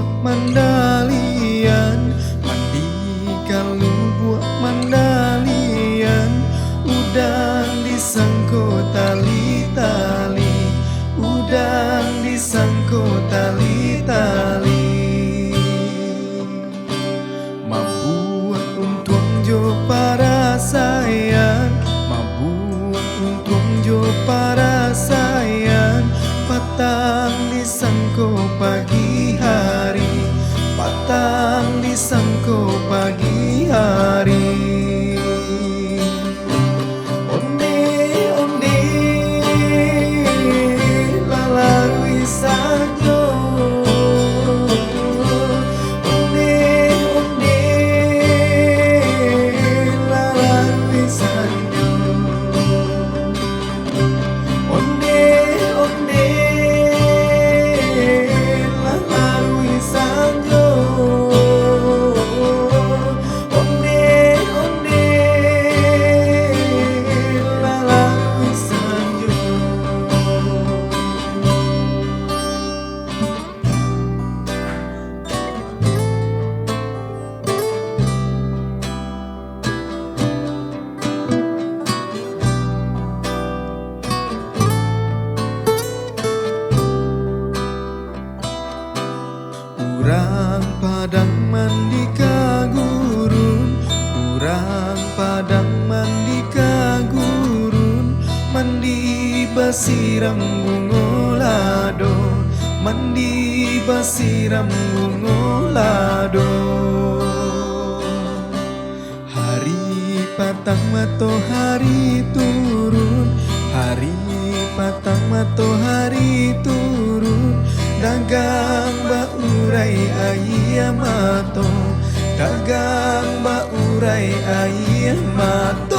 buat mandalian, mandi kalau buat mandalian, udang disangko tali-tali, udang disangko tali-tali. Mabuat untung jo para sayang, mabuat untung jo para sayang, patang disangko pagi hari, patang disangko pagi hari. Onde onde lalarui sajo, onde onde lalarui sajo, onde onde lalarui sajo, onde onde lalarui sajo. Urang padang mandi kagurun, urang padang mandi kagurun, mandi basiram bungolado, mandi basiram bungolado. Hari patang matahari turun, hari patang matahari turun, dagang baurai ayamato, dagang baurai ayamato.